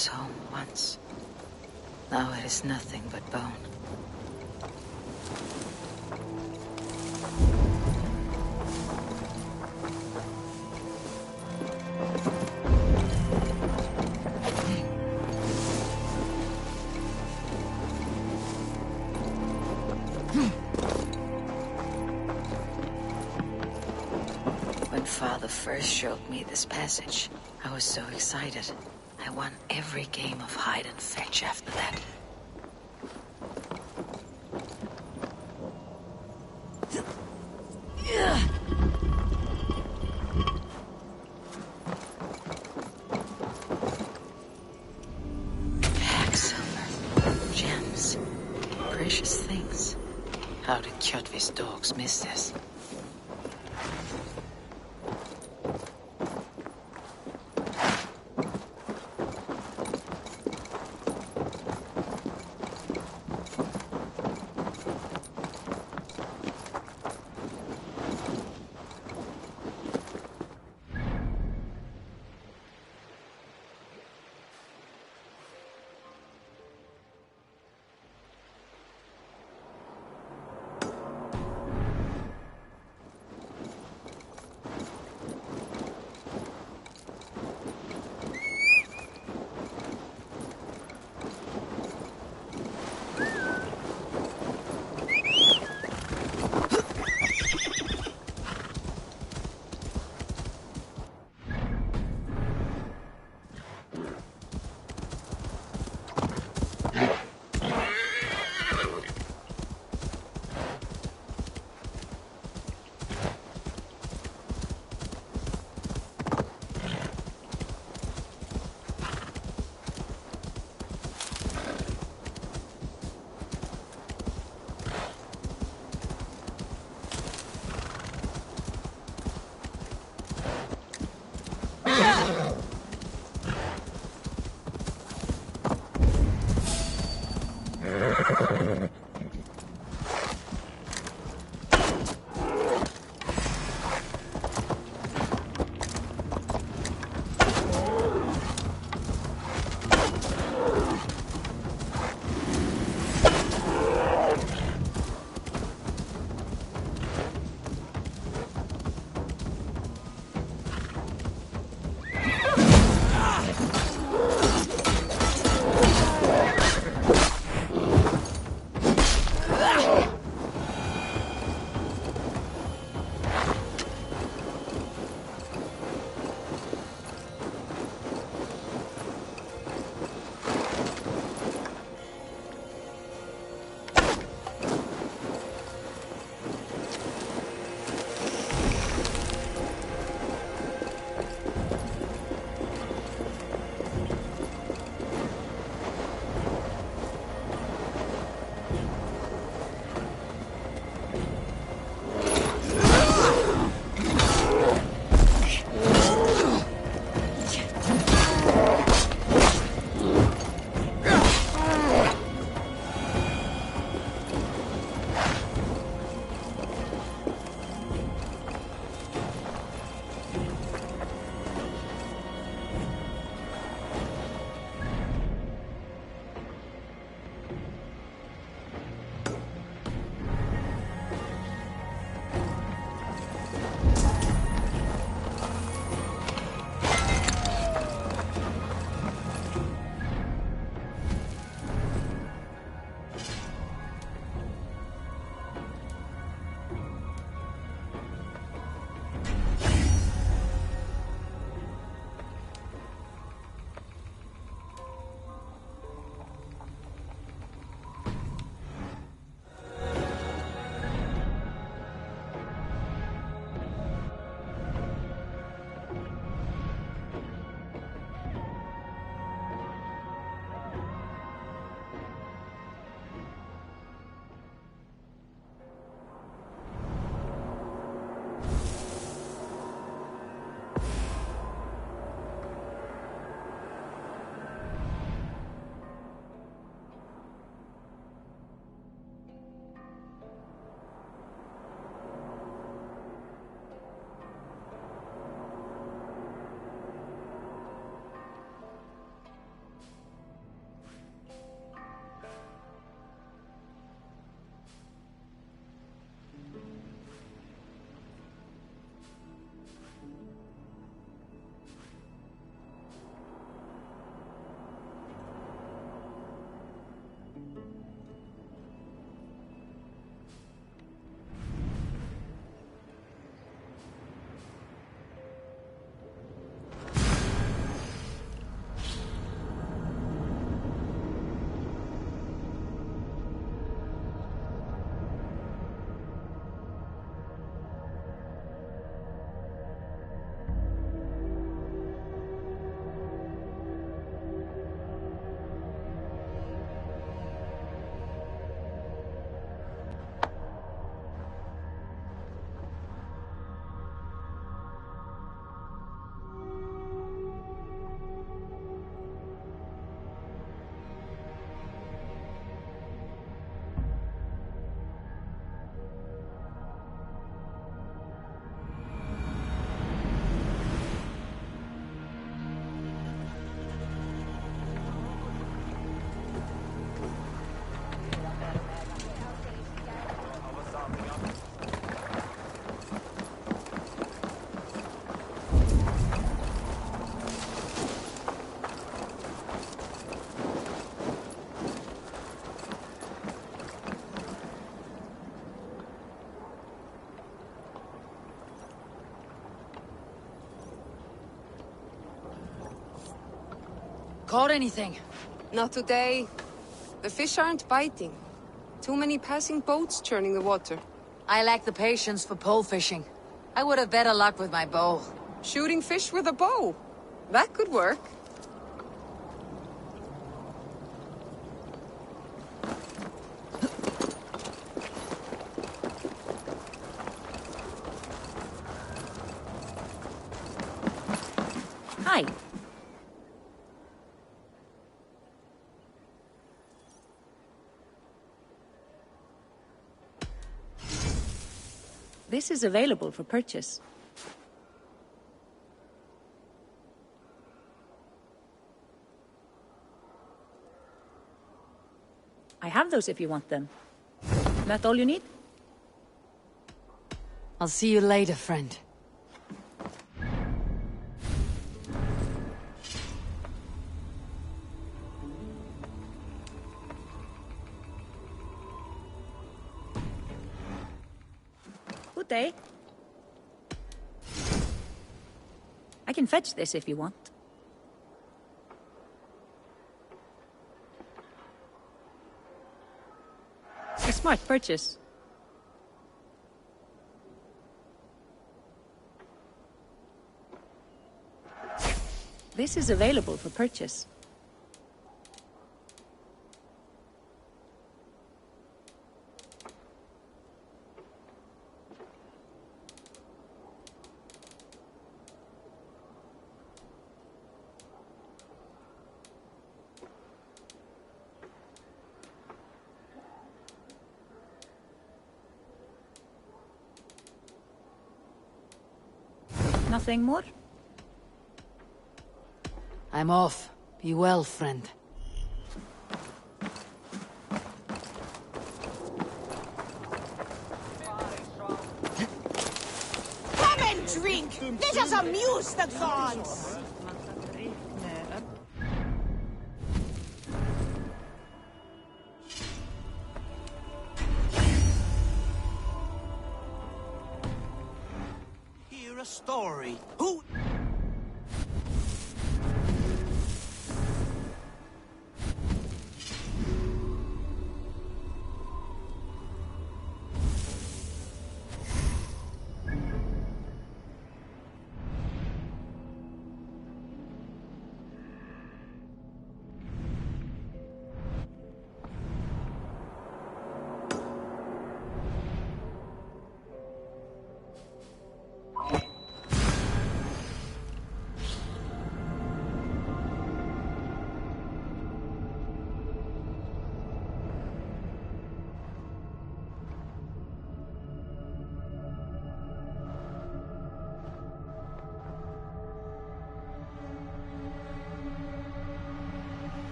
was home once. Now it is nothing but bone. When Father first showed me this passage, I was so excited. I won every game of hide and fetch after that. Silver, gems, precious things. How did Kjotve's dogs miss this? Caught anything? Not today. The fish aren't biting. Too many passing boats churning the water. I lack the patience for pole fishing. I would have better luck with my bow. Shooting fish with a bow. That could work. Hi. This is available for purchase. I have those if you want them. That all you need? I'll see you later, friend. Good day. I can fetch this if you want. A smart purchase. This is available for purchase. Nothing more? I'm off. Be well, friend. Come and drink! Let us amuse the gods! Hear a story. Who?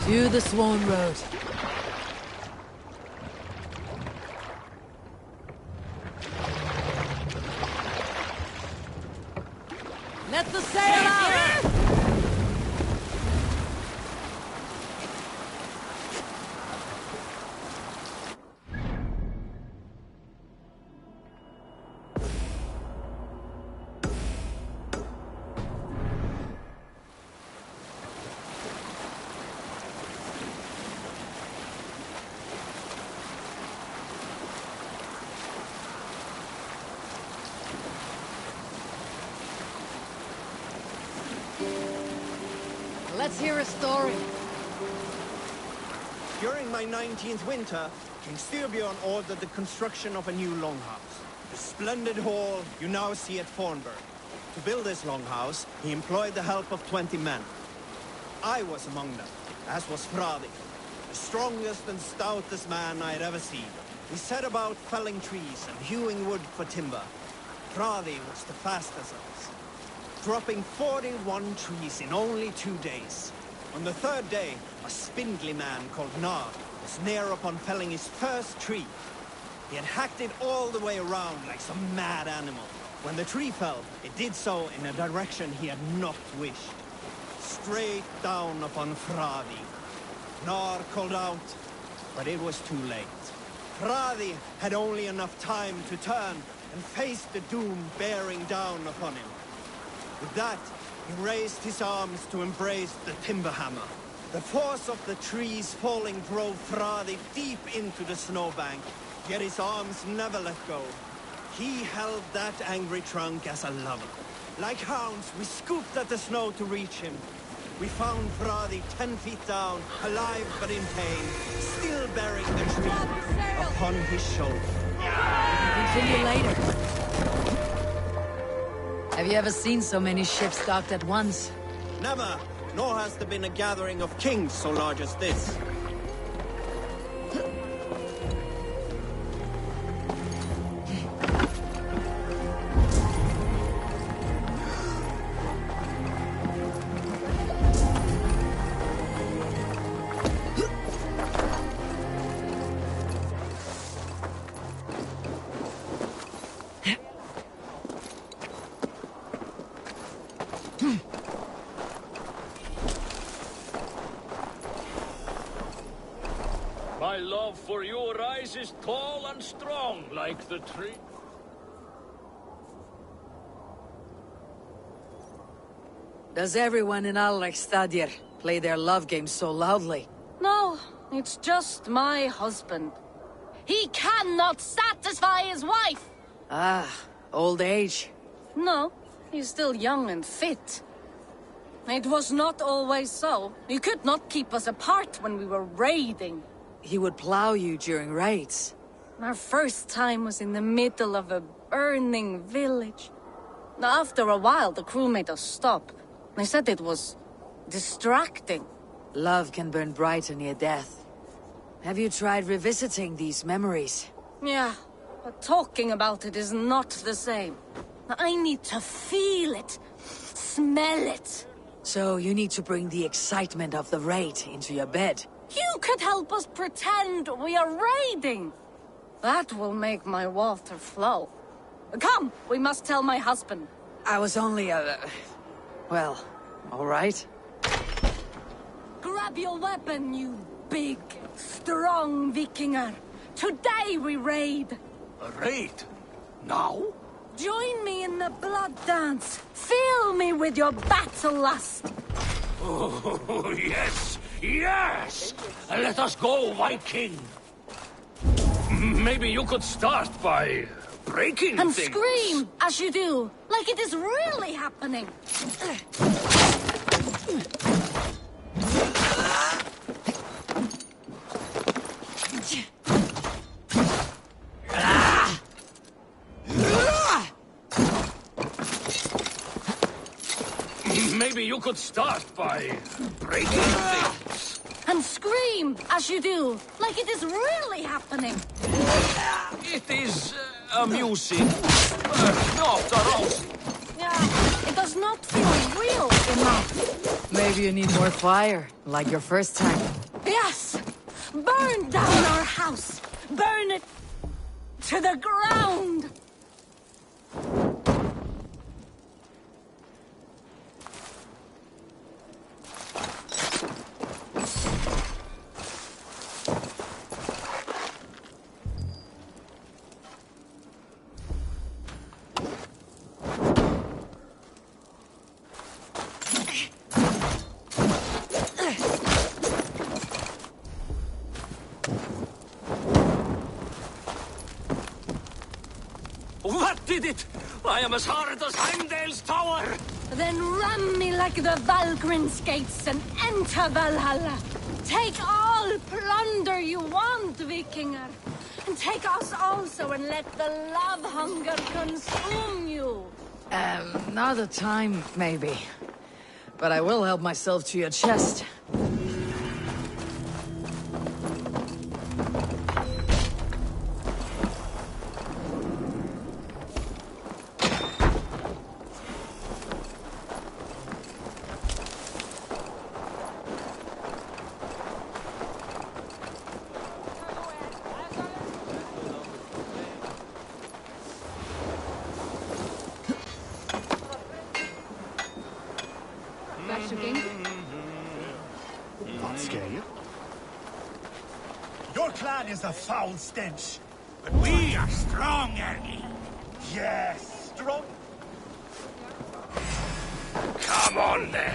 To the Swan Road. Let the sail out! Let's hear a story. During my 19th winter, King Styrbjorn ordered the construction of a new longhouse. The splendid hall you now see at Fornburg. To build this longhouse, he employed the help of 20 men. I was among them, as was Fradi, the strongest and stoutest man I had ever seen. We set about felling trees and hewing wood for timber. Fradi was the fastest of us, dropping 41 trees in only 2 days. On the third day, a spindly man called Nar was near upon felling his first tree. He had hacked it all the way around like some mad animal. When the tree fell, it did so in a direction he had not wished. Straight down upon Fradi. Nar called out, but it was too late. Fradi had only enough time to turn and face the doom bearing down upon him. With that, he raised his arms to embrace the timber hammer. The force of the trees falling drove Fradi deep into the snowbank, yet his arms never let go. He held that angry trunk as a lover. Like hounds, we scooped at the snow to reach him. We found Fradi 10 feet down, alive but in pain, still bearing the tree upon his shoulder. Continue later. Have you ever seen so many ships docked at once? Never, nor has there been a gathering of kings so large as this. My love for you rises tall and strong like the tree. Does everyone in Alrekstadir play their love game so loudly? No, it's just my husband. He cannot satisfy his wife! Ah, old age. No, he's still young and fit. It was not always so. He could not keep us apart when we were raiding. He would plow you during raids. Our first time was in the middle of a burning village. After a while, the crew made us stop. They said it was distracting. Love can burn brighter near death. Have you tried revisiting these memories? Yeah, but talking about it is not the same. I need to feel it, smell it. So you need to bring the excitement of the raid into your bed. You could help us pretend we are raiding. That will make my water flow. Come, we must tell my husband. I was only well, all right. Grab your weapon, you big, strong Vikinger. Today we raid. A raid? Now? Join me in the blood dance. Fill me with your battle lust. Oh, yes! Yes! Let us go, Viking! Maybe you could start by breaking And things. scream as you do, like it is really happening. Maybe you could start by breaking things. And scream as you do, like it is really happening. It is amusing, but not arousing. Yeah, it does not feel real enough. Maybe you need more fire, like your first time. Yes! Burn down our house! Burn it to the ground! What did it? I am as hard as Heimdall's tower! Then ram me like the Valgryn's gates and enter Valhalla. Take all plunder you want, Vikinger. And take us also and let the love hunger consume you. Another time, maybe. But I will help myself to your chest. clan is a foul stench. But we are strong, Ernie. Yes, strong. Come on, then.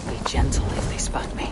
Be gentle if they spot me.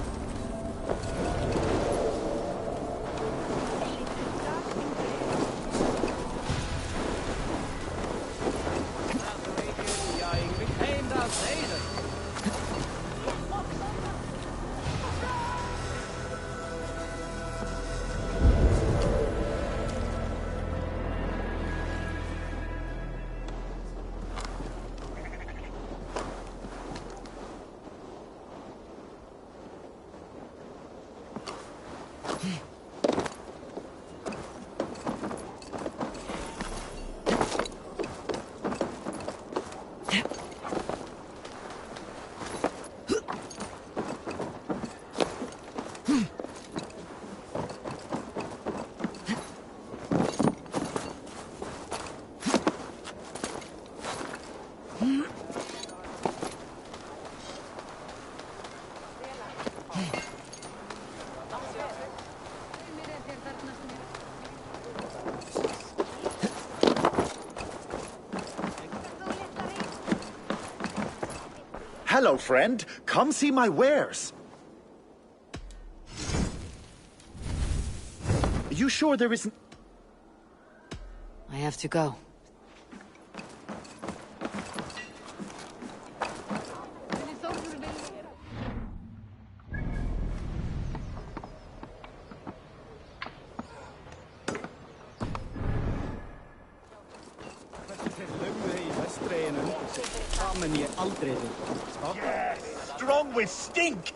Hello, friend. Come see my wares. You sure there isn't... I have to go. Yes, strong with stink.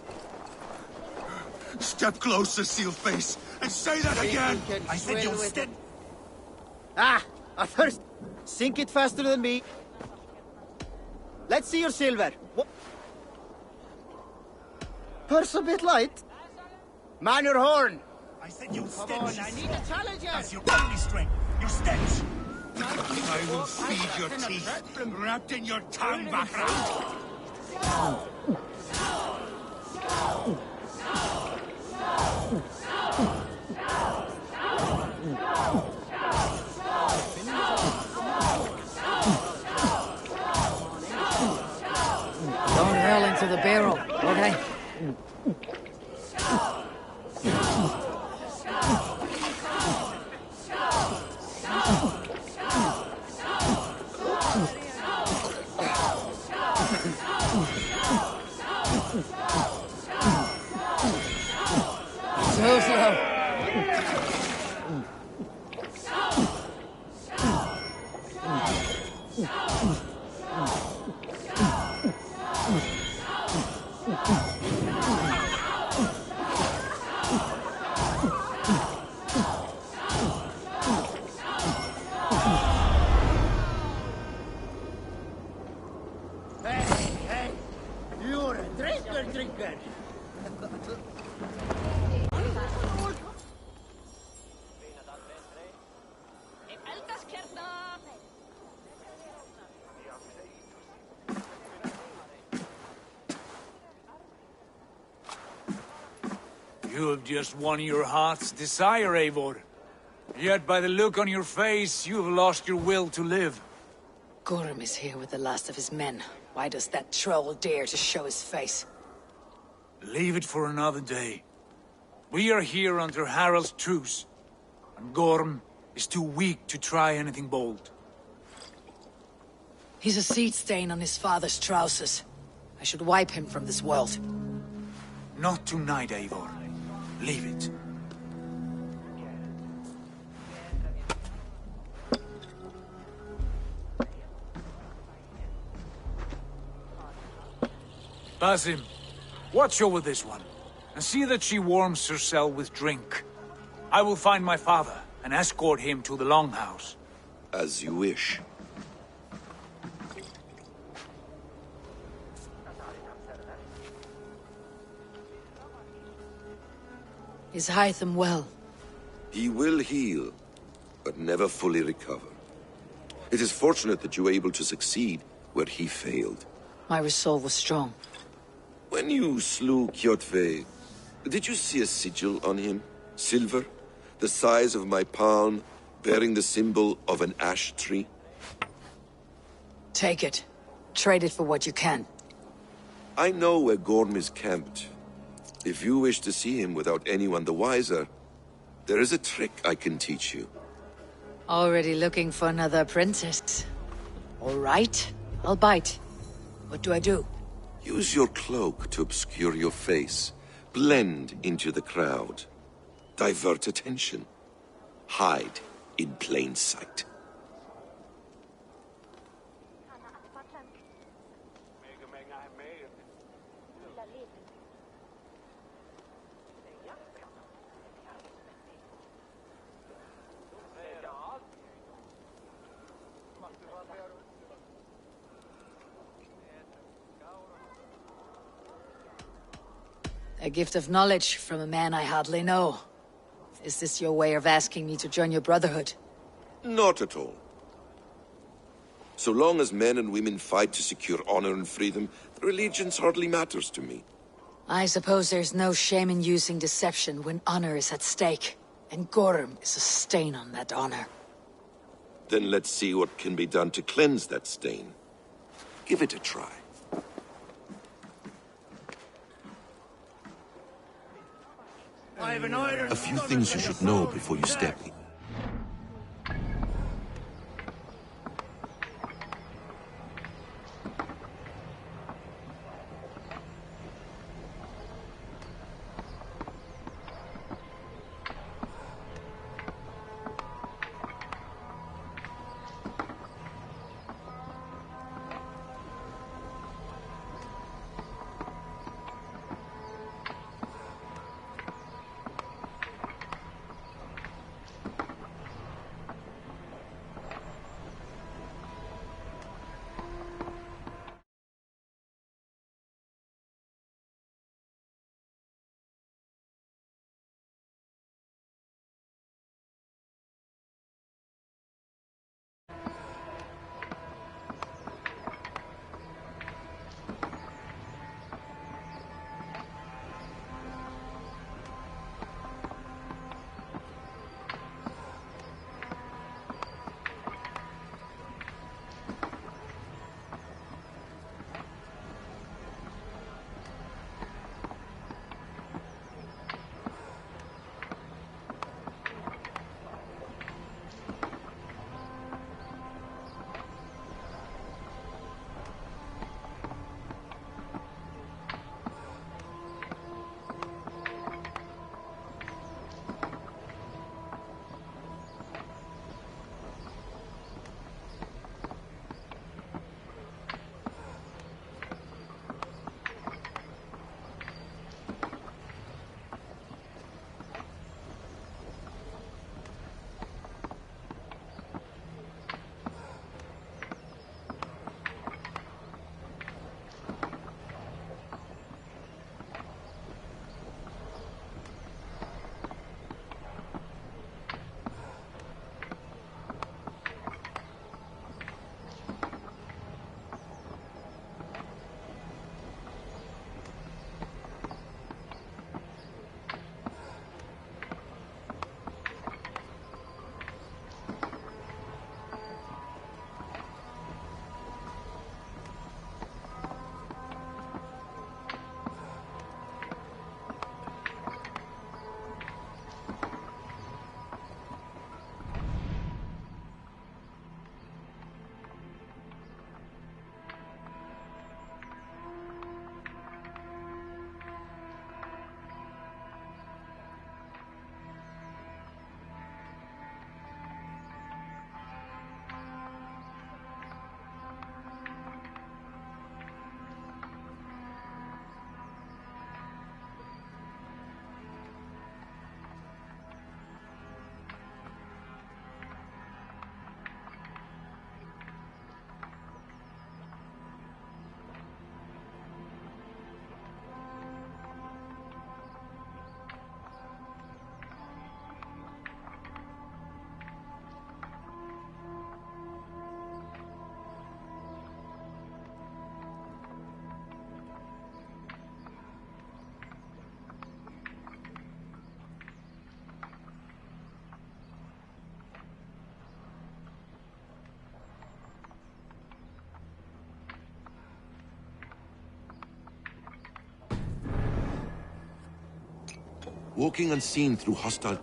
Step closer, Sealface, and say that again. I said you'll step. Ah, a thirst. Sink it faster than me. Let's see your silver. Purse a bit light. Man your horn. I said you Come stench. on, I need a challenger! That's your only strength. Your stench. I will feed your teeth, wrapped in your tongue, Baccarat. Don't hurl into the barrel, okay? So slow. Hey, you're a drinker. You have just won your heart's desire, Eivor. Yet by the look on your face, you have lost your will to live. Gorm is here with the last of his men. Why does that troll dare to show his face? Leave it for another day. We are here under Harald's truce, and Gorm is too weak to try anything bold. He's a seed stain on his father's trousers. I should wipe him from this world. Not tonight, Eivor. Leave it. Basim, watch over this one, and see that she warms herself with drink. I will find my father and escort him to the Longhouse. As you wish. Is Hytham well? He will heal, but never fully recover. It is fortunate that you were able to succeed where he failed. My resolve was strong. When you slew Kjotve, did you see a sigil on him? Silver? The size of my palm, bearing the symbol of an ash tree? Take it. Trade it for what you can. I know where Gorm is camped. If you wish to see him without anyone the wiser, there is a trick I can teach you. Already looking for another apprentice. All right, I'll bite. What do I do? Use your cloak to obscure your face. Blend into the crowd. Divert attention. Hide in plain sight. A gift of knowledge from a man I hardly know. Is this your way of asking me to join your brotherhood? Not at all. So long as men and women fight to secure honor and freedom, their allegiance hardly matters to me. I suppose there's no shame in using deception when honor is at stake. And Gorm is a stain on that honor. Then let's see what can be done to cleanse that stain. Give it a try. A few things you should know before you step in. walking unseen through hostile...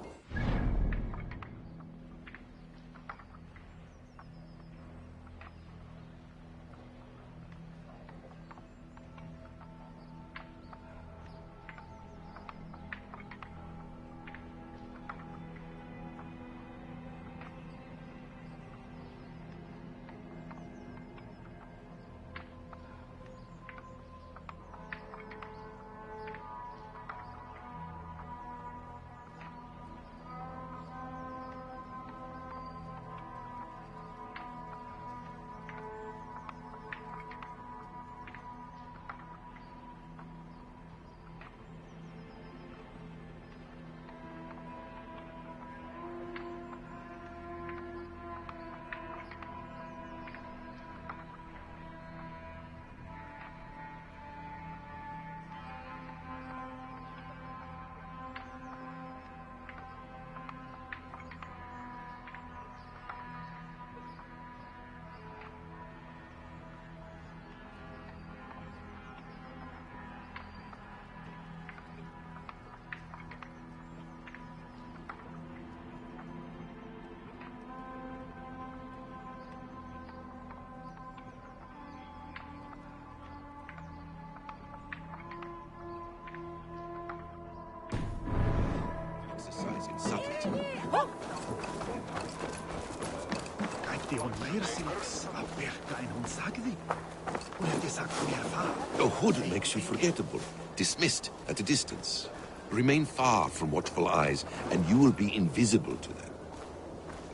A hood makes you forgettable, dismissed at a distance. Remain far from watchful eyes, and you will be invisible to them.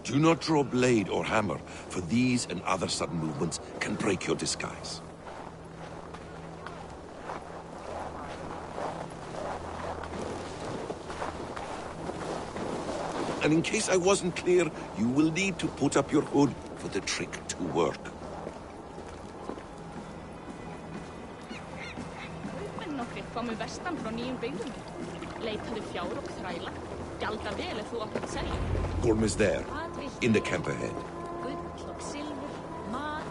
Do not draw blade or hammer, for these and other sudden movements can break your disguise. And in case I wasn't clear, you will need to put up your hood for the trick to work. Komu vestan frá nýjum byggðum. Leitaðu fjár og þræla. Gjalda vel ef þú átt að selja. Gorm is there, in the camp ahead. Gull og silfur, mat,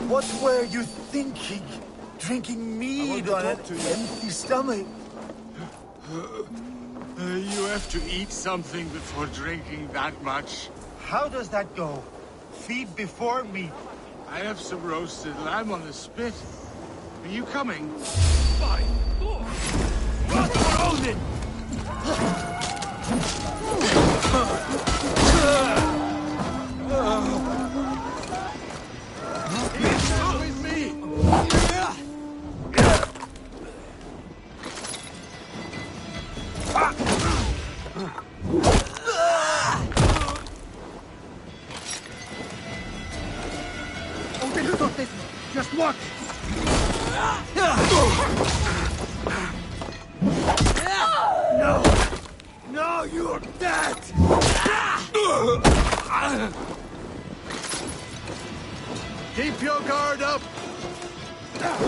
What were you thinking? Drinking mead on an empty stomach? You have to eat something before drinking that much. How does that go? Feed before meat. I have some roasted lamb on the spit. Are you coming? By Thor! What for Odin? Come with me! Just watch! No! No, you're dead! Keep your guard up! Back!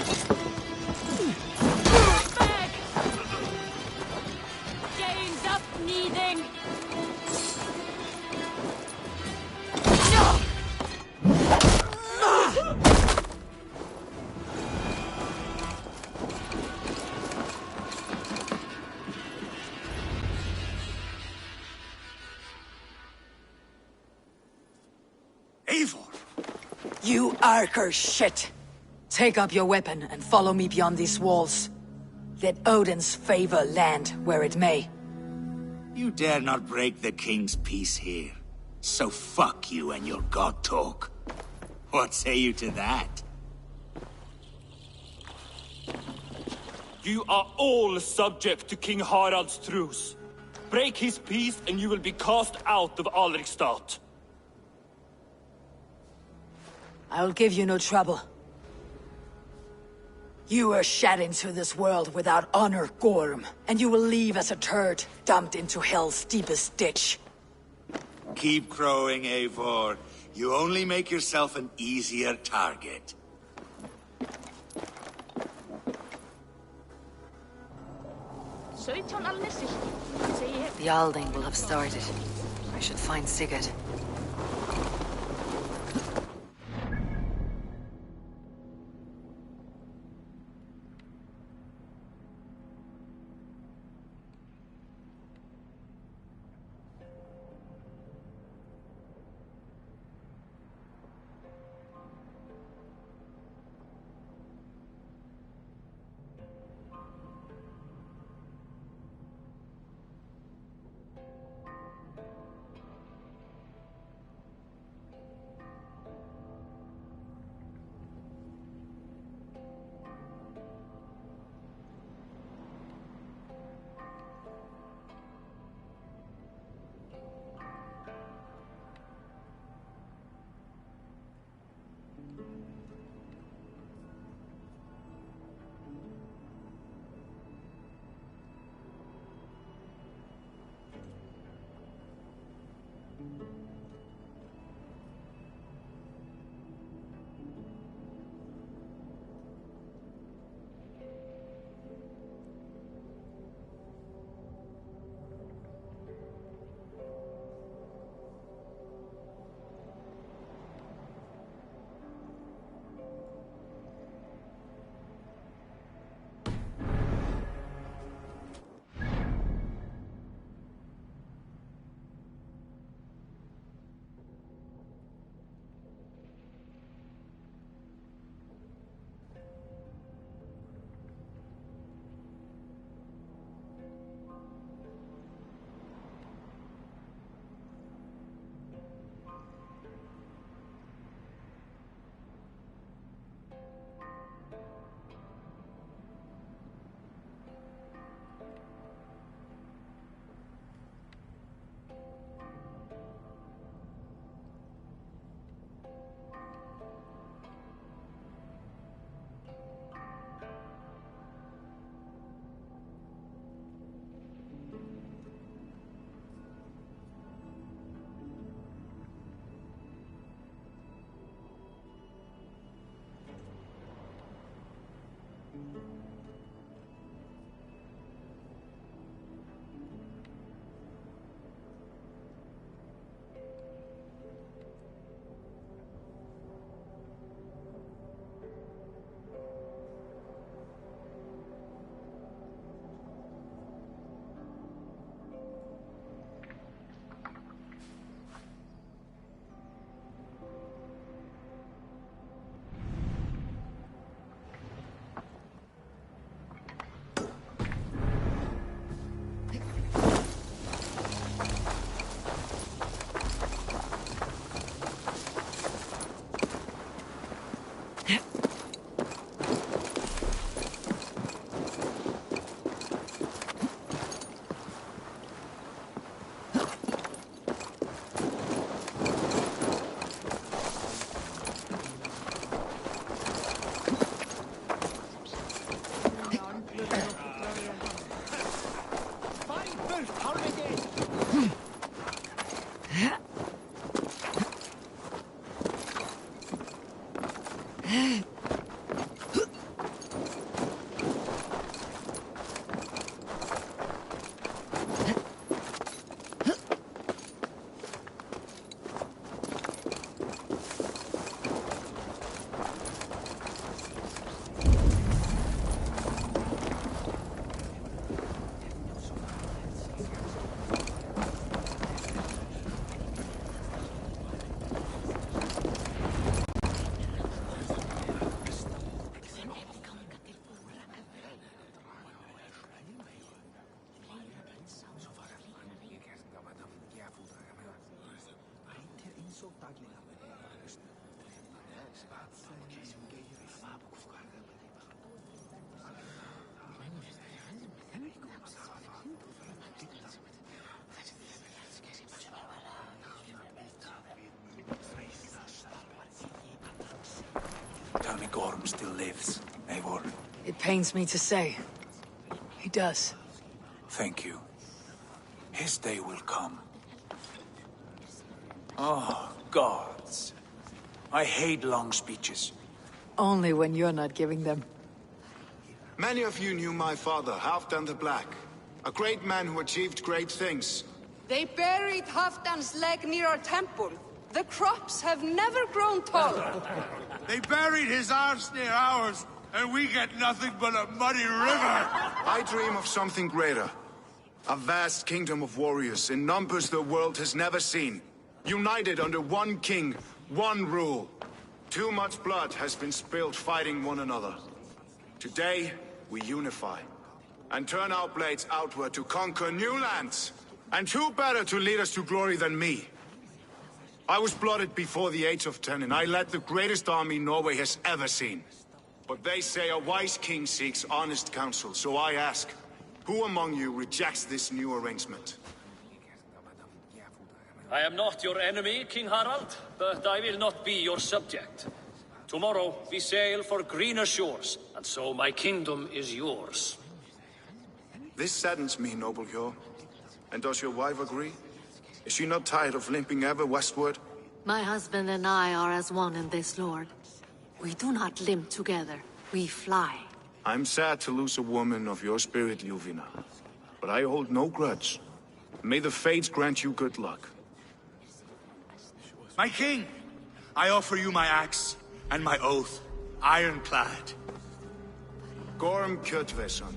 Gains up needing! You Archer shit! Take up your weapon and follow me beyond these walls. Let Odin's favor land where it may. You dare not break the king's peace here. So fuck you and your god talk. What say you to that? You are all subject to King Harald's truce. Break his peace and you will be cast out of Alrikstad. I'll give you no trouble. You were shed into this world without honor, Gorm, and you will leave as a turd, dumped into hell's deepest ditch. Keep crowing, Eivor. You only make yourself an easier target. The Alding will have started. I should find Sigurd. Tell me Gorm still lives, Eivor. It pains me to say. He does. Thank you. His day will come. Oh, gods. I hate long speeches. Only when you're not giving them. Many of you knew my father, Halfdan the Black. A great man who achieved great things. They buried Halfdan's leg near our temple. The crops have never grown taller. They buried his arse near ours, and we get nothing but a muddy river. I dream of something greater. A vast kingdom of warriors in numbers the world has never seen. United under one king, one rule. Too much blood has been spilled fighting one another. Today, we unify. And turn our blades outward to conquer new lands. And who better to lead us to glory than me? I was blooded before the age of 10, and I led the greatest army Norway has ever seen. But they say a wise king seeks honest counsel, so I ask, who among you rejects this new arrangement? I am not your enemy, King Harald, but I will not be your subject. Tomorrow we sail for greener shores, and so my kingdom is yours. This saddens me, noble Hjor. And does your wife agree? Is she not tired of limping ever westward? My husband and I are as one in this, Lord. We do not limp together. We fly. I'm sad to lose a woman of your spirit, Ljuvina. But I hold no grudge. May the fates grant you good luck. My king, I offer you my axe and my oath, ironclad. Gorm Kjotveson,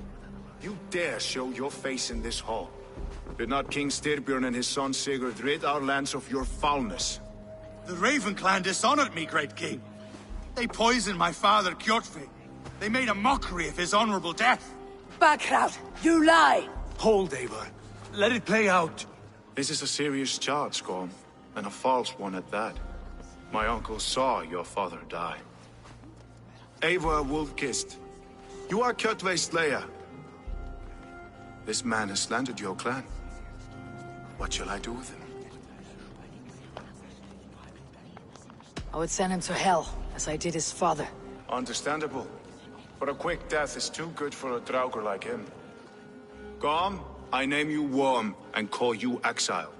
you dare show your face in this hall. Did not King Styrbjörn and his son Sigurd rid our lands of your foulness? The Raven clan dishonored me, great king. They poisoned my father, Kjotve. They made a mockery of his honorable death. Backrout, you lie! Hold, Eivor. Let it play out. This is a serious charge, Gorm, and a false one at that. My uncle saw your father die. Eivor Wolf-Kissed, you are Kjotve's slayer. This man has slandered your clan. What shall I do with him? I would send him to hell, as I did his father. Understandable. But a quick death is too good for a Draugr like him. Gorm, I name you Worm and call you exiled.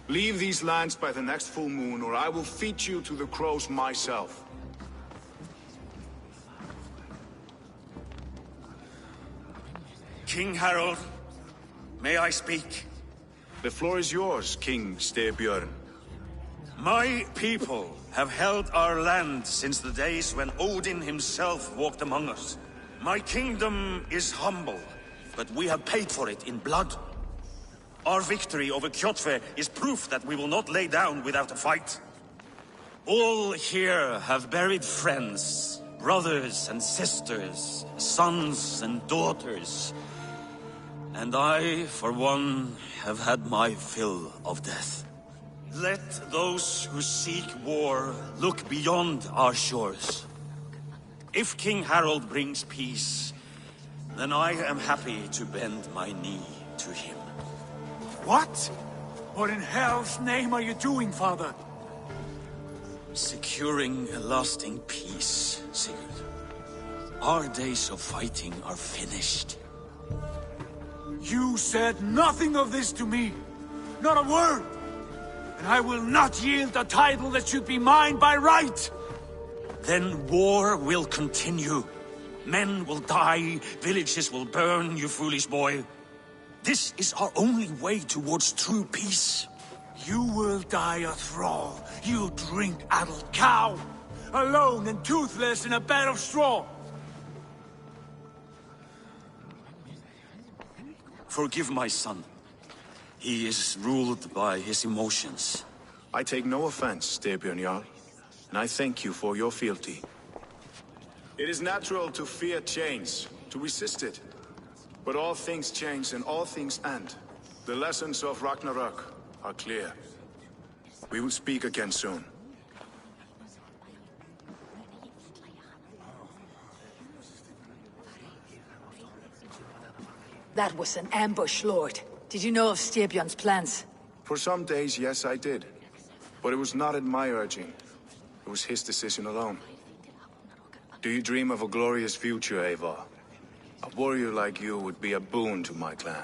Leave these lands by the next full moon, or I will feed you to the crows myself. King Harold, may I speak? The floor is yours, King Styrbjörn. My people have held our land since the days when Odin himself walked among us. My kingdom is humble, but we have paid for it in blood. Our victory over Kjotve is proof that we will not lay down without a fight. All here have buried friends, brothers and sisters, sons and daughters. And I, for one, have had my fill of death. Let those who seek war look beyond our shores. If King Harold brings peace, then I am happy to bend my knee to him. What? What in hell's name are you doing, father? Securing a lasting peace, Sigurd. Our days of fighting are finished. You said nothing of this to me. Not a word. And I will not yield a title that should be mine by right. Then war will continue. Men will die, villages will burn, you foolish boy. This is our only way towards true peace. You will die a thrall, you drink-addled cow. Alone and toothless in a bed of straw. Forgive my son. He is ruled by his emotions. I take no offense, Styrbjörn Jarl, and I thank you for your fealty. It is natural to fear change, to resist it. But all things change and all things end. The lessons of Ragnarok are clear. We will speak again soon. That was an ambush, Lord. Did you know of Styrbjörn's plans? For some days, yes, I did. But it was not at my urging. It was his decision alone. Do you dream of a glorious future, Eivor? A warrior like you would be a boon to my clan.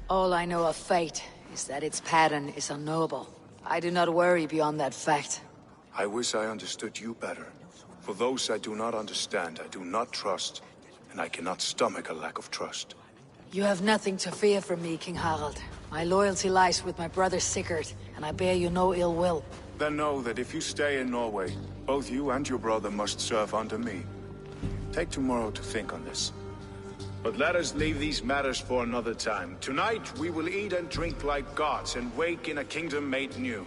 All I know of fate is that its pattern is unknowable. I do not worry beyond that fact. I wish I understood you better. For those I do not understand, I do not trust, and I cannot stomach a lack of trust. You have nothing to fear from me, King Harald. My loyalty lies with my brother Sigurd, and I bear you no ill will. Then know that if you stay in Norway, both you and your brother must serve under me. Take tomorrow to think on this. But let us leave these matters for another time. Tonight, we will eat and drink like gods and wake in a kingdom made new.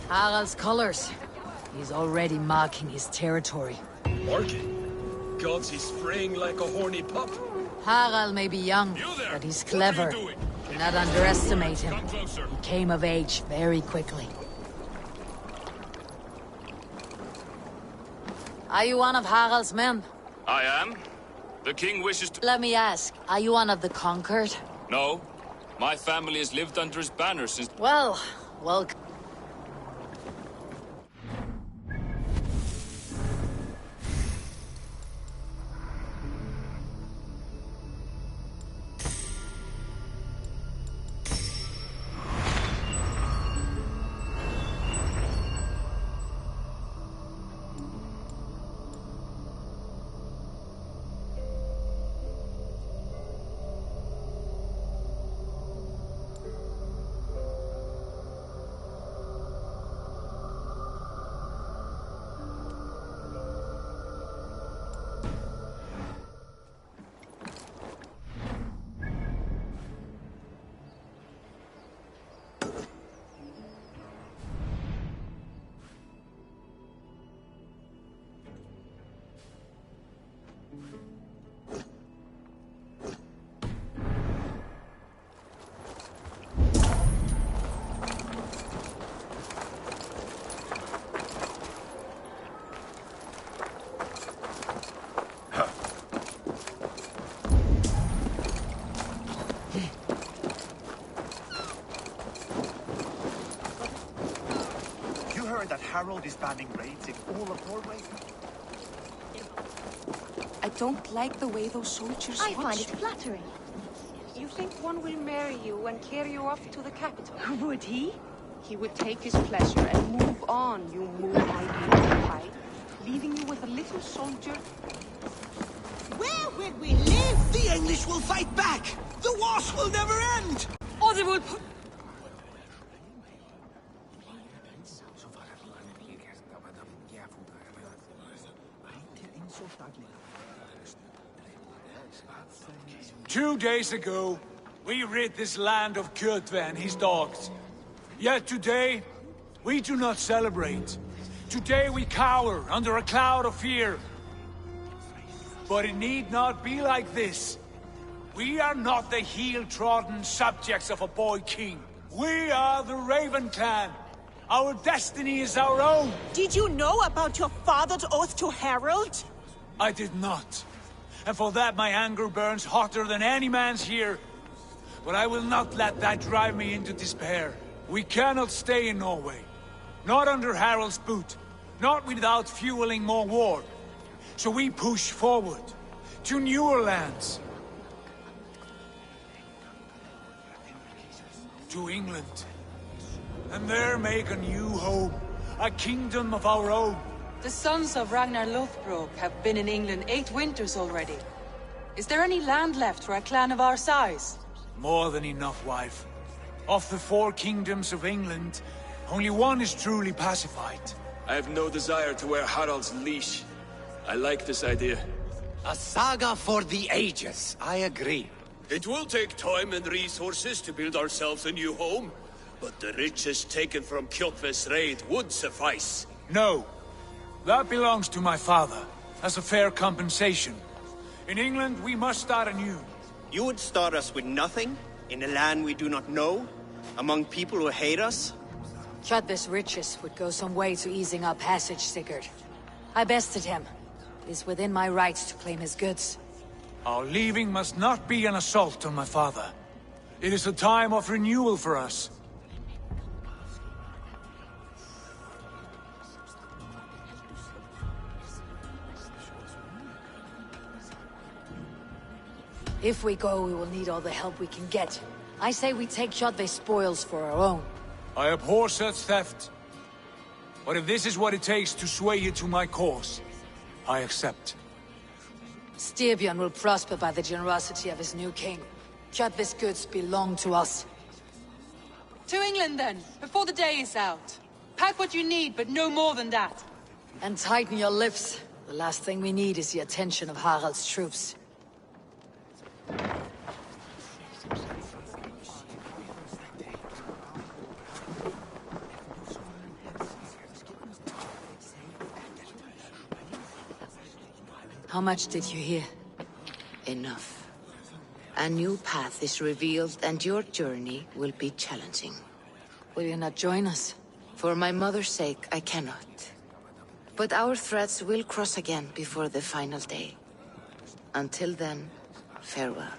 Harald's colors. He's already marking his territory. Marking? Gods, he's spraying like a horny pup. Harald may be young, but he's clever. Do not underestimate him. He came of age very quickly. Are you one of Harald's men? I am. The king wishes to... Let me ask, are you one of the conquered? No. My family has lived under his banner since... Well, welcome. That Harold is banning raids in all of Norway? I don't like the way those soldiers I watch find it flattering. You think one will marry you and carry you off to the capital? Would he? He would take his pleasure and move on, you moon-eyed pie, leaving you with a little soldier. Where will we live? The English will fight back! The wars will never end! Or they will put... Two days ago, we rid this land of Kjotve and his dogs. Yet today, we do not celebrate. Today we cower under a cloud of fear. But it need not be like this. We are not the heel-trodden subjects of a boy king. We are the Raven clan. Our destiny is our own. Did you know about your father's oath to Harold? I did not. And for that my anger burns hotter than any man's here. but I will not let that drive me into despair. We cannot stay in Norway. Not under Harald's boot. Not without fueling more war. So we push forward. To newer lands. To England. And there make a new home. A kingdom of our own. The sons of Ragnar Lothbrok have been in England 8 winters already. Is there any land left for a clan of our size? More than enough, wife. Of the 4 kingdoms of England, only one is truly pacified. I have no desire to wear Harald's leash. I like this idea. A saga for the ages, I agree. It will take time and resources to build ourselves a new home, but the riches taken from Kjotve's raid would suffice. No. That belongs to my father, as a fair compensation. In England, we must start anew. You would start us with nothing? In a land we do not know? Among people who hate us? Kjotve's riches would go some way to easing our passage, Sigurd. I bested him. It is within my rights to claim his goods. Our leaving must not be an assault on my father. It is a time of renewal for us. If we go, we will need all the help we can get. I say we take Kjotve's spoils for our own. I abhor such theft. But if this is what it takes to sway you to my cause, I accept. Styrbjörn will prosper by the generosity of his new king. Kjotve's goods belong to us. To England, then, before the day is out. Pack what you need, but no more than that. And tighten your lips. The last thing we need is the attention of Harald's troops. How much did you hear? Enough. A new path is revealed, and your journey will be challenging. Will you not join us? For my mother's sake, I cannot. But our threads will cross again before the final day. Until then, farewell.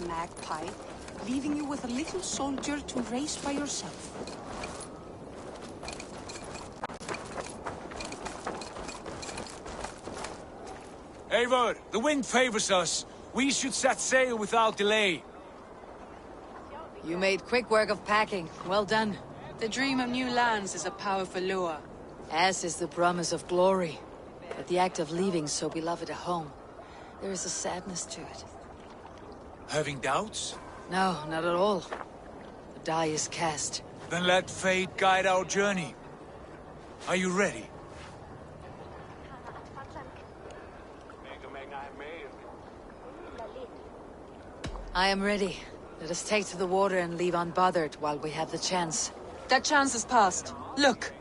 Magpie, leaving you with a little soldier to race by yourself. Eivor, the wind favors us. We should set sail without delay. You made quick work of packing. Well done. The dream of new lands is a powerful lure. As is the promise of glory. But the act of leaving so beloved a home, there is a sadness to it. Having doubts? No, not at all. The die is cast. Then let fate guide our journey. Are you ready? I am ready. Let us take to the water and leave unbothered while we have the chance. That chance is past. Look!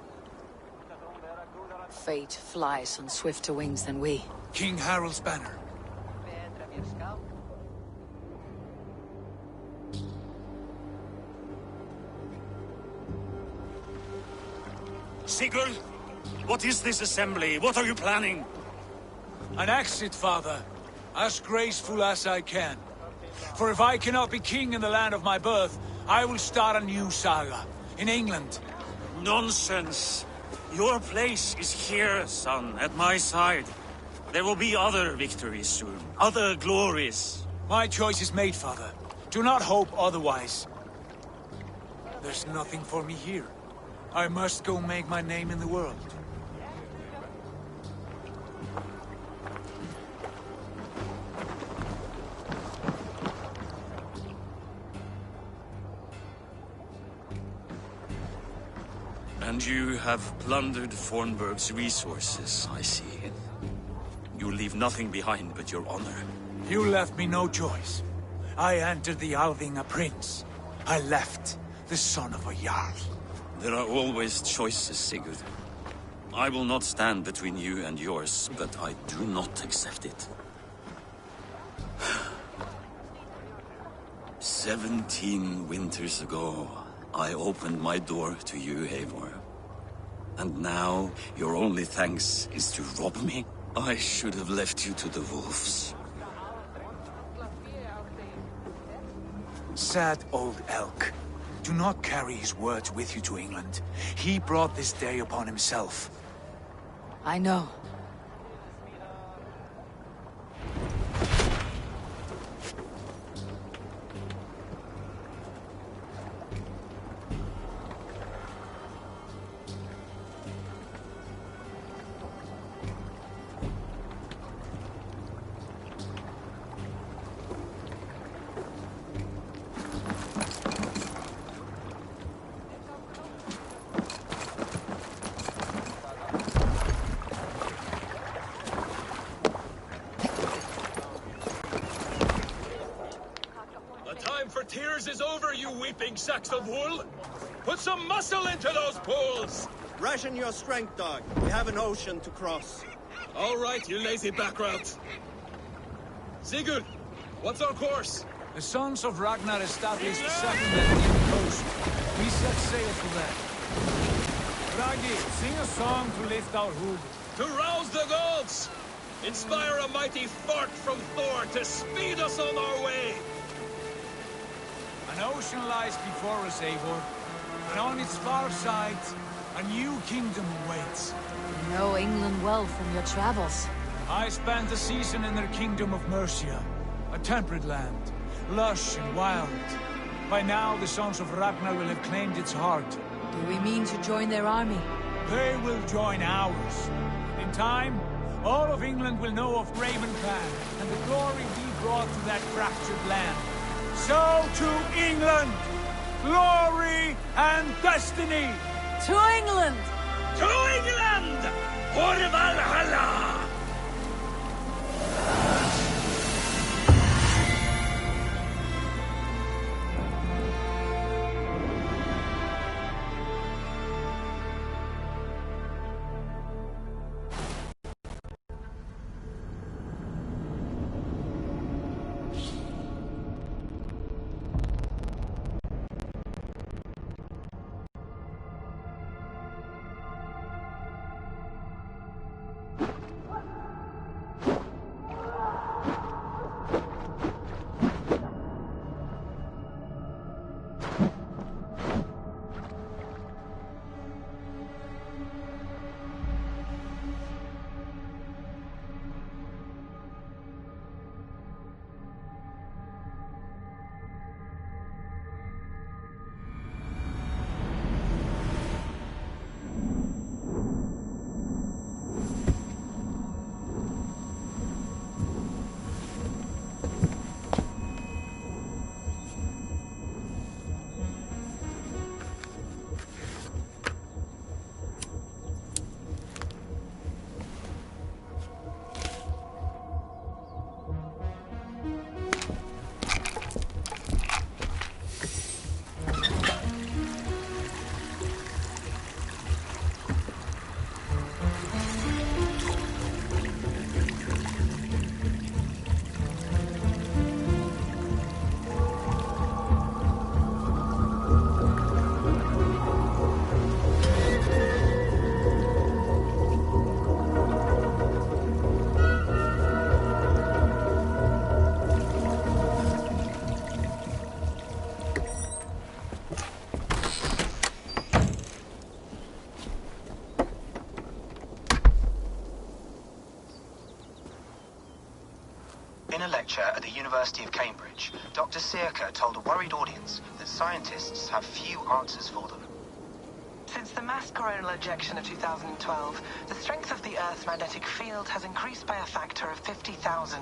Fate flies on swifter wings than we. King Harald's banner. Sigurd, what is this assembly? What are you planning? An exit, father. As graceful as I can. For if I cannot be king in the land of my birth, I will start a new saga. In England. Nonsense. Your place is here, son, at my side. There will be other victories soon. Other glories. My choice is made, father. Do not hope otherwise. There's nothing for me here. I must go make my name in the world. And And you have plundered Fornburg's resources, I see. You leave nothing behind but your honor. You left me no choice. I entered the Alving a prince. I left the son of a Jarl. There are always choices, Sigurd. I will not stand between you and yours, but I do not accept it. 17 winters ago, I opened my door to you, Eivor. And now, your only thanks is to rob me? I should have left you to the wolves. Sad old elk. Do not carry his words with you to England. He brought this day upon himself. I know. Tears is over, you weeping sacks of wool! Put some muscle into those pools! Ration your strength, dog. We have an ocean to cross. All right, you lazy backrot. Sigurd, what's our course? The sons of Ragnar established a settlement near the coast. We set sail for them. Raggi, sing a song to lift our hood. To rouse the gods! Inspire a mighty fart from Thor to speed us on our way! An ocean lies before us, Eivor, and on its far side, a new kingdom awaits. You know England well from your travels. I spent a season in their kingdom of Mercia, a temperate land, lush and wild. By now, the sons of Ragnar will have claimed its heart. Do we mean to join their army? They will join ours. In time, all of England will know of Raven Clan, and the glory we brought to that fractured land. So to England! Glory and destiny! To England! To England! For Valhalla! In a lecture at the University of Cambridge, Dr. Sirka told a worried audience that scientists have few answers for them. Since the mass coronal ejection of 2012, the strength of the Earth's magnetic field has increased by a factor of 50,000.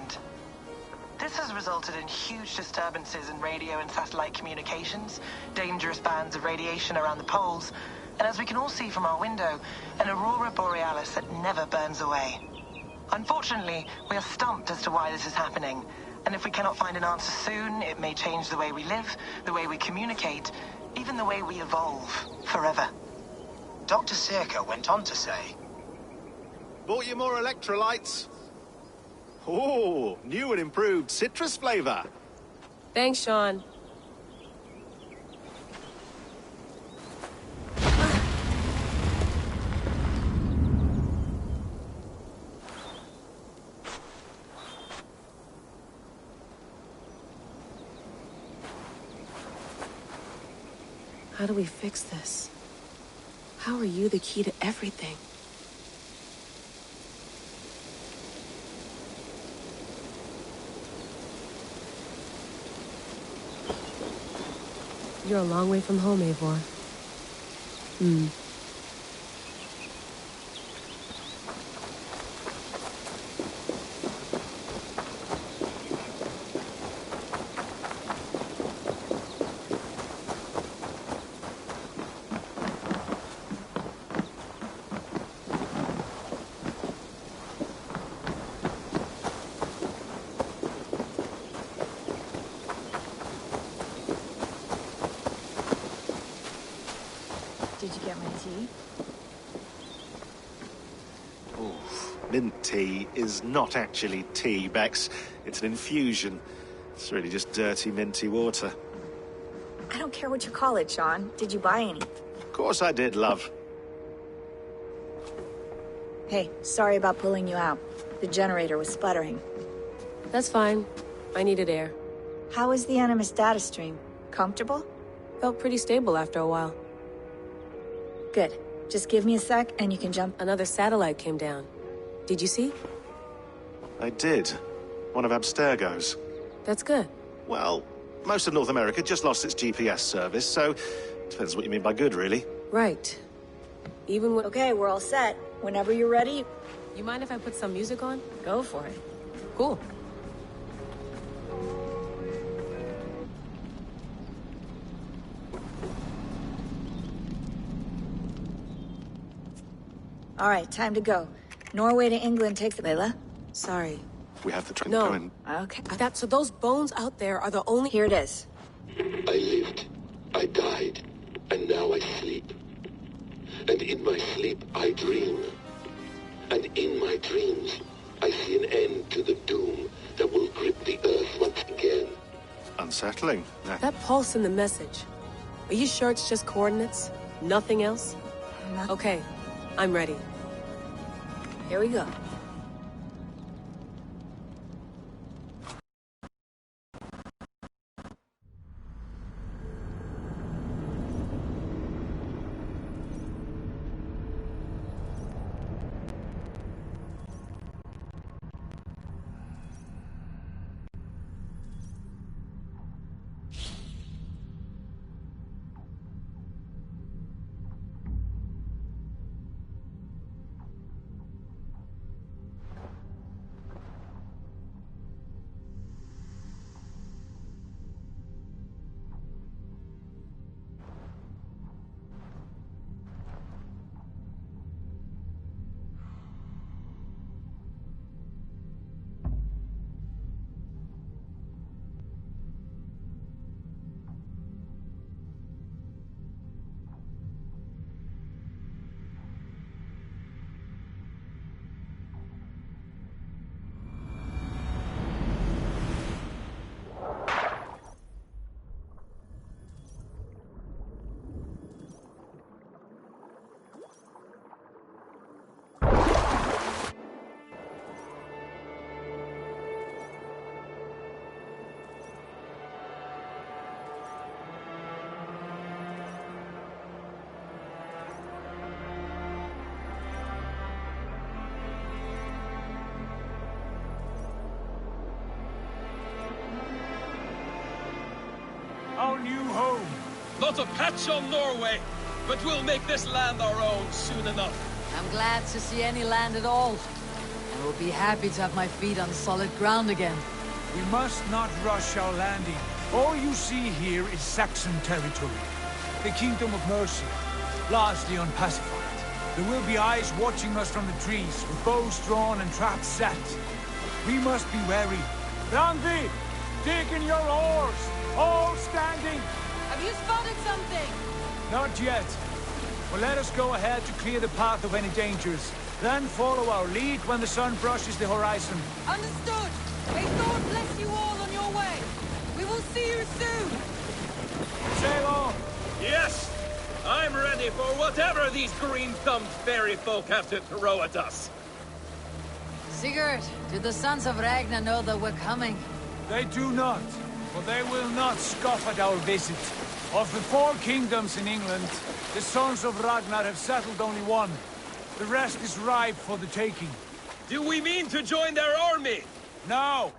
This has resulted in huge disturbances in radio and satellite communications, dangerous bands of radiation around the poles, And as we can all see from our window, an aurora borealis that never burns away. Unfortunately, we are stumped as to why this is happening. And if we cannot find an answer soon, it may change the way we live, the way we communicate, even the way we evolve forever. Dr. Circa went on to say, Bought you more electrolytes? Oh, new and improved citrus flavor. Thanks, Sean. How do we fix this? How are you the key to everything? You're a long way from home, Eivor. Did you get my tea? Mint tea is not actually tea, Bex. It's an infusion. It's really just dirty, minty water. I don't care what you call it, Sean. Did you buy any? Of course I did, love. Hey, sorry about pulling you out. The generator was sputtering. That's fine. I needed air. How was the Animus data stream? Comfortable? Felt pretty stable after a while. Good. Just give me a sec and you can jump. Another satellite came down. Did you see? I did. One of Abstergo's. That's good. Well, most of North America just lost its GPS service, so depends what you mean by good, really. Right. Even when... Okay, we're all set. Whenever you're ready... You mind if I put some music on? Go for it. Cool. All right, time to go. Norway to England takes... Layla? Sorry. We have the train No. going. Okay. So those bones out there are the only... Here it is. I lived, I died, and now I sleep. And in my sleep I dream. And in my dreams I see an end to the doom that will grip the Earth once again. Unsettling. That pulse in the message. Are you sure it's just coordinates? Nothing else? No. Okay, I'm ready. Here we go. Our new home. Not a patch on Norway, but we'll make this land our own soon enough. I'm glad to see any land at all. And will be happy to have my feet on solid ground again. We must not rush our landing. All you see here is Saxon territory. The Kingdom of Mercia. largely unpacified. There will be eyes watching us from the trees, with bows drawn and traps set. We must be wary. Randvi, dig in your oars! All standing! Have you spotted something? Not yet. But let us go ahead to clear the path of any dangers. Then follow our lead when the sun brushes the horizon. Understood. May Thor bless you all on your way. We will see you soon. Sail on! Yes! I'm ready for whatever these green-thumbed fairy folk have to throw at us. Sigurd, do the sons of Ragnar know that we're coming? They do not, but they will not scoff at our visit. Of the 4 kingdoms in England, the sons of Ragnar have settled only one. The rest is ripe for the taking. Do we mean to join their army? No!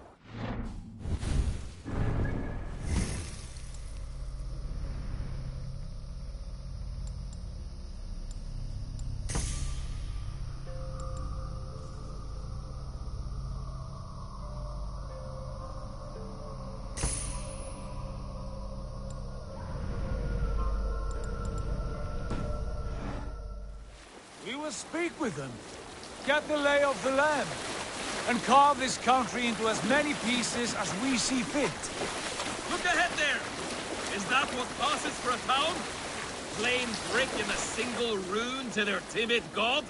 We will speak with them, get the lay of the land, and carve this country into as many pieces as we see fit. Look ahead there! Is that what passes for a town? Plain brick in a single rune to their timid god?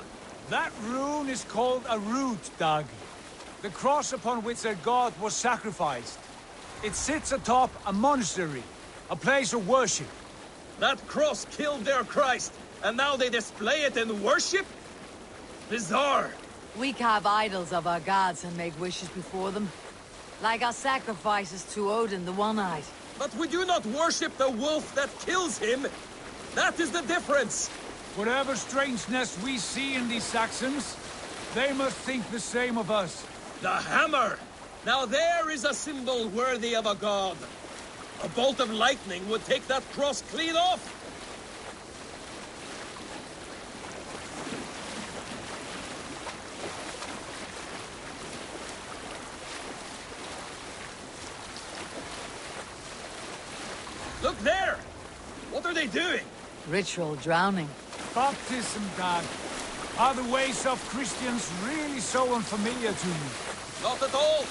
That rune is called a root, Dag. The cross upon which their god was sacrificed. It sits atop a monastery, a place of worship. That cross killed their Christ, and now they display it in worship? Bizarre. We carve idols of our gods and make wishes before them. Like our sacrifices to Odin, the One-Eyed. But we do not worship the wolf that kills him. That is the difference. Whatever strangeness we see in these Saxons, they must think the same of us. The hammer! Now there is a symbol worthy of a god. A bolt of lightning would take that cross clean off. Look there! What are they doing? Ritual drowning. Baptism, Dag. Are the ways of Christians really so unfamiliar to you? Not at all.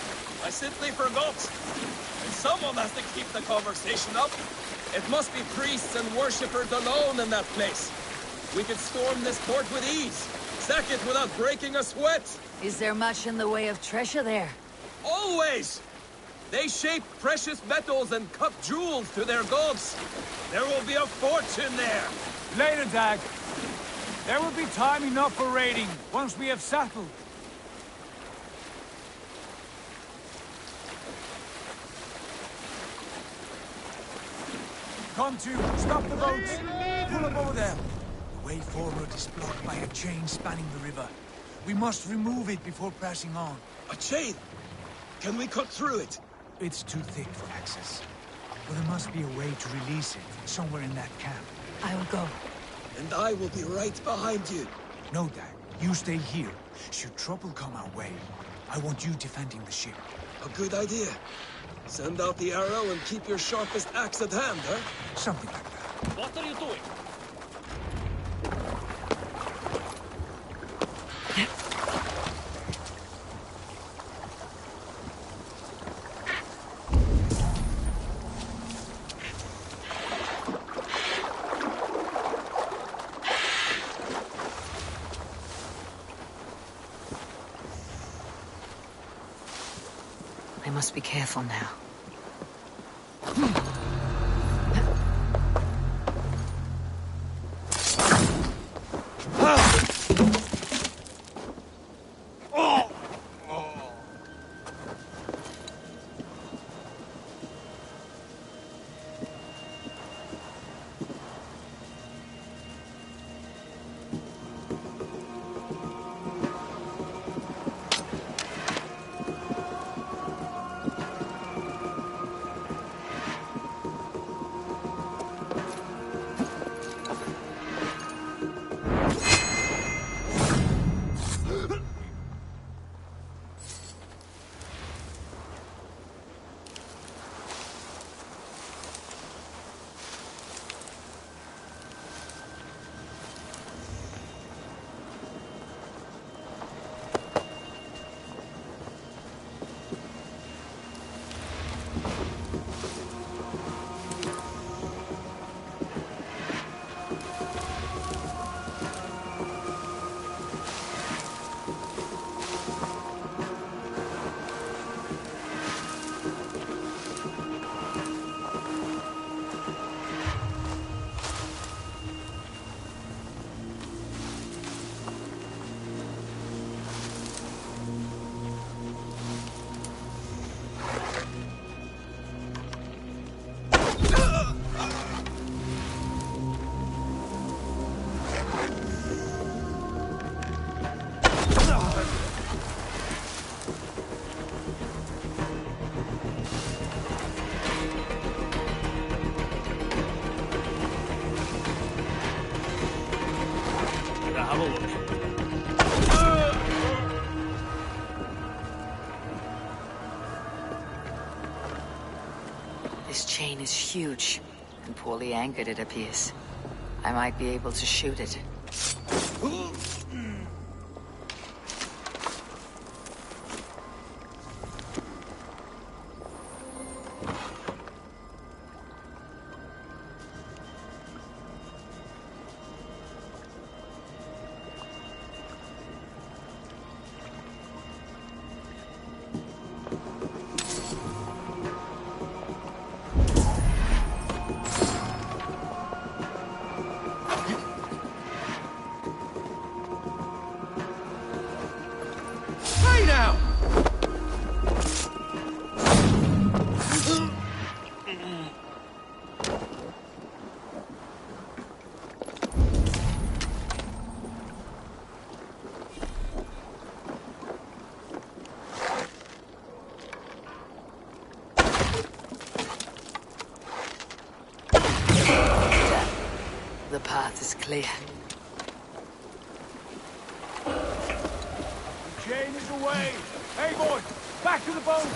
I simply forgot. And someone has to keep the conversation up. It must be priests and worshippers alone in that place. We could storm this port with ease. Sack it without breaking a sweat. Is there much in the way of treasure there? Always! They shape precious metals and cut jewels to their gods. There will be a fortune there. Later, Dag. There will be time enough for raiding, once we have settled. Come to, stop the boats. Pull up over there. The way forward is blocked by a chain spanning the river. We must remove it before pressing on. A chain? Can we cut through it? It's too thick for access. But there must be a way to release it, somewhere in that camp. I will go. And I will be right behind you. No, Dag. You stay here. Should trouble come our way, I want you defending the ship. A good idea. Send out the arrow and keep your sharpest axe at hand, huh? Something like that. What are you doing? I must be careful now. Have a look. This chain is huge, and poorly anchored it appears. I might be able to shoot it. The path is clear. The chain is away! Hey, boy! Back to the boat!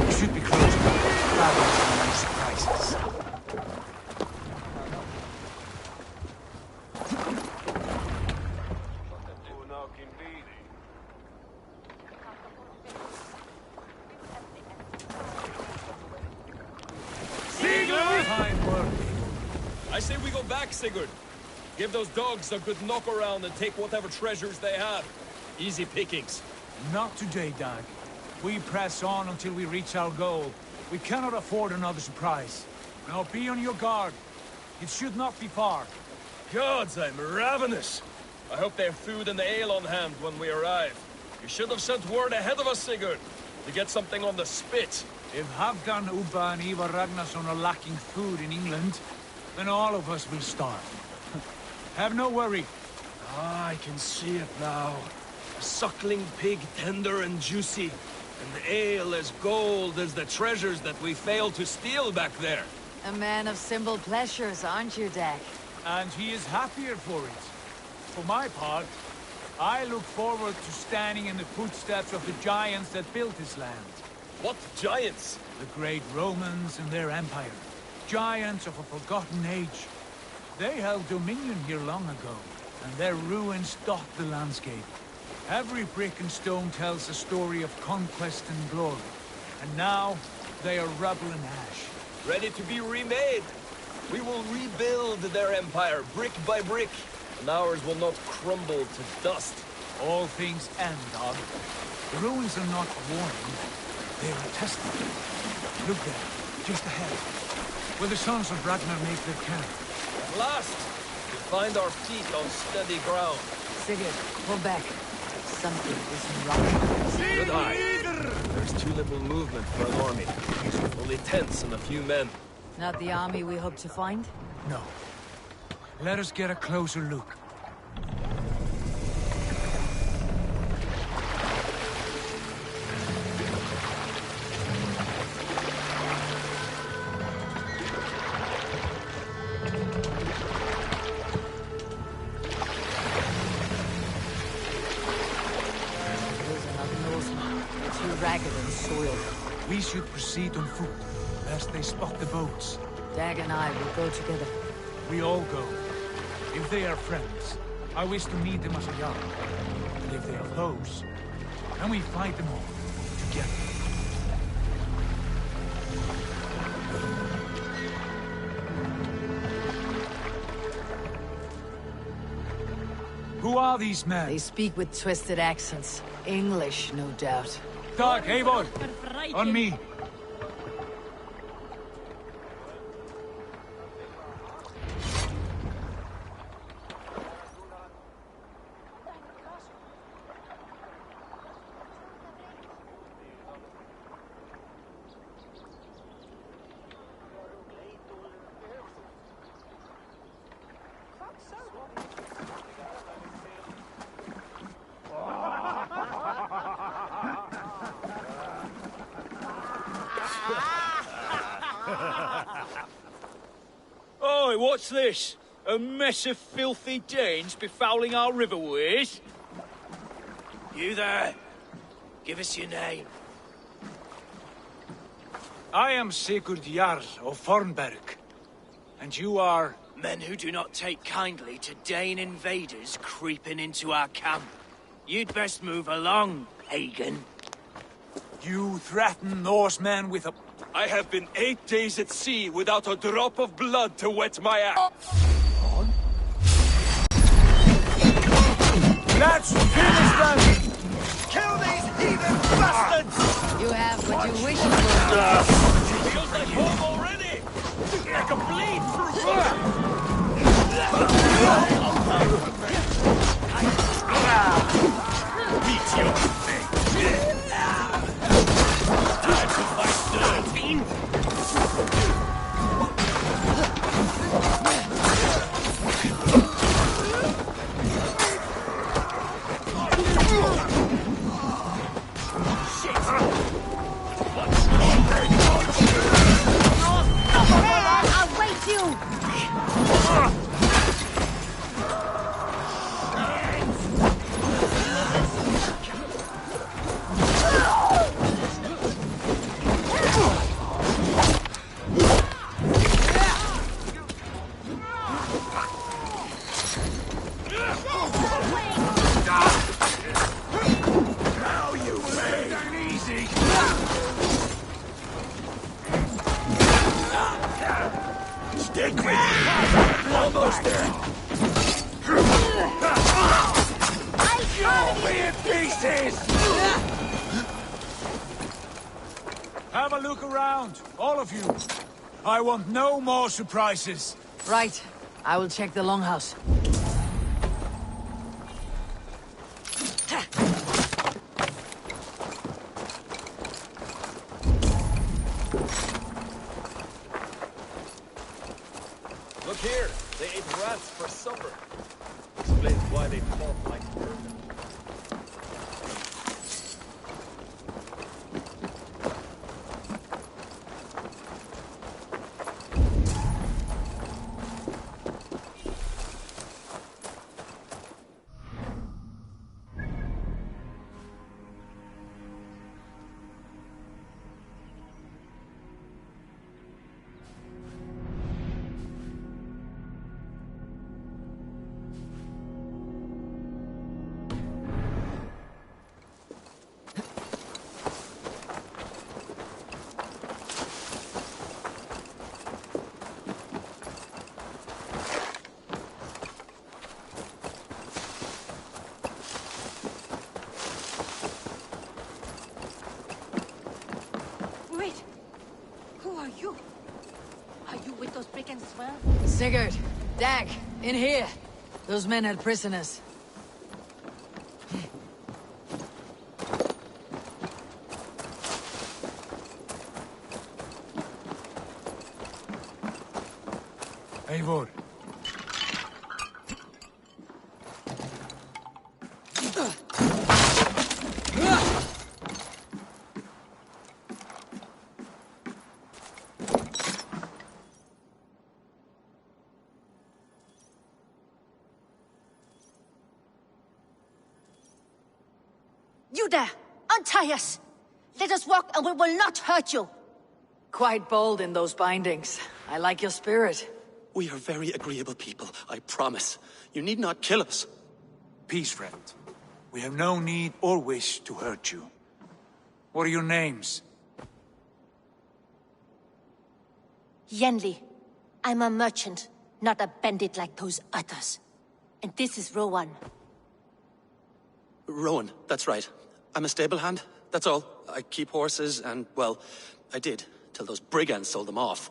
We should be close enough. Rather than surprises. I say we go back, Sigurd. Give those dogs a good knock around and take whatever treasures they have. Easy pickings. Not today, Dag. We press on until we reach our goal. We cannot afford another surprise. Now be on your guard. It should not be far. Gods, I'm ravenous. I hope they have food and ale on hand when we arrive. You should have sent word ahead of us, Sigurd, to get something on the spit. If Halfdan, Ubba and Ivar Ragnarsson are lacking food in England, then all of us will starve. Have no worry. Ah, I can see it now. A suckling pig, tender and juicy. And ale as gold as the treasures that we failed to steal back there. A man of simple pleasures, aren't you, Dak? And he is happier for it. For my part, I look forward to standing in the footsteps of the giants that built this land. What giants? The great Romans and their empire. Giants of a forgotten age. They held dominion here long ago, and their ruins dot the landscape. Every brick and stone tells a story of conquest and glory. And now, they are rubble and ash. Ready to be remade. We will rebuild their empire, brick by brick, and ours will not crumble to dust. All things end, Dog. The ruins are not warning. They are a testament. Look there, just ahead, where the sons of Ragnar make their camp. At last, we find our feet on steady ground. Sigurd, pull back. Something is wrong. Good eye. There's too little movement for an army. Only tents and a few men. Not the army we hope to find? No. Let us get a closer look. We should proceed on foot, lest they spot the boats. Dag and I will go together. We all go. If they are friends, I wish to meet them as a yard. And if they are foes, then we fight them all, together. Who are these men? They speak with twisted accents. English, no doubt. Dag, Eivor! On me! Oi, what's this? A mess of filthy Danes befouling our riverways? You there? Give us your name. I am Sigurd Jarl of Fornberg. And you are... Men who do not take kindly to Dane invaders creeping into our camp. You'd best move along, pagan. You threaten Norsemen with a... I have been 8 days at sea without a drop of blood to wet my ass. Let's finish them! Kill these heathen bastards! You have what you wish for. Feels like home already! I can bleed through Meet your fate! Time to fight 13! I'll wait you! Now you may! Easy! Stick with me! Almost there! You'll be in pieces! Have a look around, all of you. I want no more surprises. Right. I will check the longhouse. Look here, they ate rats for supper. Explains why they talk like vermin. Wait! Who are you? Are you with those brigands as well? Sigurd, Dag, in here. Those men had prisoners. Eivor. You there! Untie us! Let us walk and we will not hurt you! Quite bold in those bindings. I like your spirit. We are very agreeable people, I promise. You need not kill us. Peace, friend. We have no need or wish to hurt you. What are your names? Yenli. I'm a merchant, not a bandit like those others. And this is Rowan. Rowan, that's right. I'm a stable hand, that's all. I keep horses and, well, I did, till those brigands sold them off.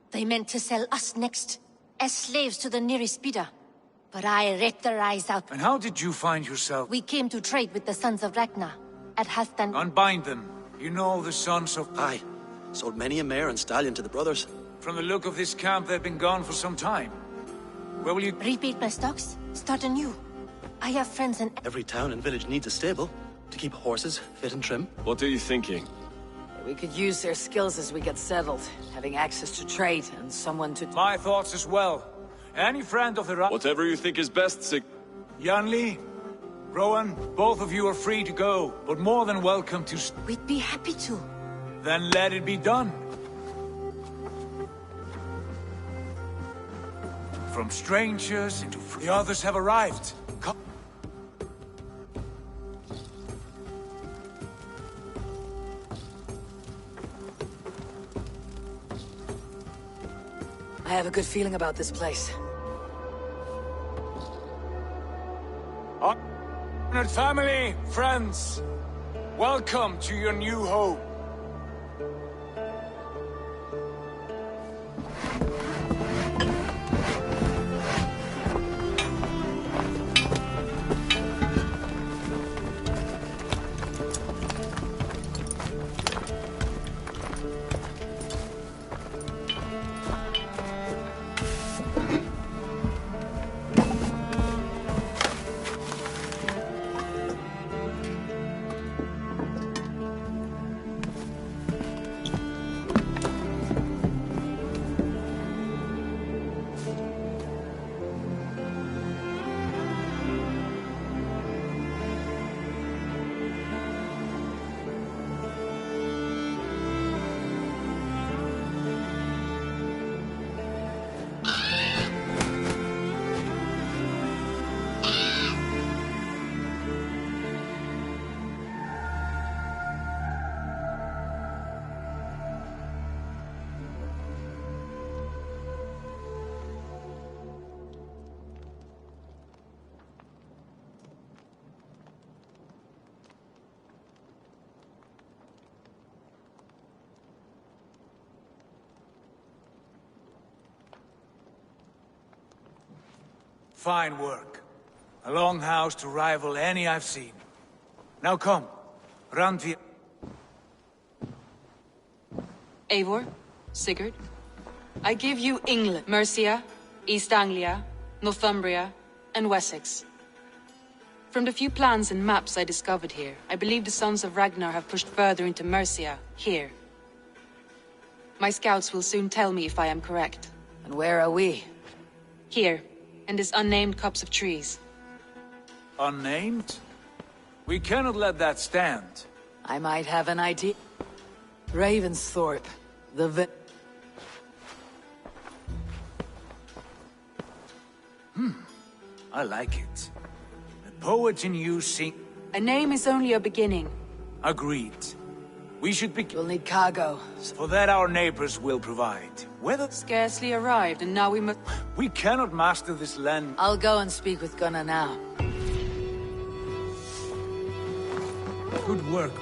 They meant to sell us next, as slaves to the nearest bidder. But I ripped their eyes out. And how did you find yourself? We came to trade with the sons of Ragnar, at Halfdan. Unbind them. You know the sons of... Aye. Sold many a mare and stallion to the brothers. From the look of this camp, they've been gone for some time. Where will you... Rebuild my stocks? Start anew. I have friends in... Every town and village needs a stable, to keep horses fit and trim. What are you thinking? We could use their skills as we get settled, having access to trade and someone to... My thoughts as well. Any friend of the Whatever you think is best, Sig. Yanli, Rowan, both of you are free to go, but more than welcome to... We'd be happy to. Then let it be done. From strangers into... The others have arrived. Come. I have a good feeling about this place. Honored family, friends, welcome to your new home. Fine work. A longhouse to rival any I've seen. Now come, Randvi. Eivor, Sigurd, I give you England, Mercia, East Anglia, Northumbria, and Wessex. From the few plans and maps I discovered here, I believe the Sons of Ragnar have pushed further into Mercia, here. My scouts will soon tell me if I am correct. And where are we? Here, in this unnamed copse of trees. Unnamed? We cannot let that stand. I might have an idea. Ravensthorpe, I like it. The poet in you sing... A name is only a beginning. Agreed. We should be... We'll need cargo. For that our neighbors will provide. Whether... Scarcely arrived, and now we must... We cannot master this land. I'll go and speak with Gunnar now. Good work.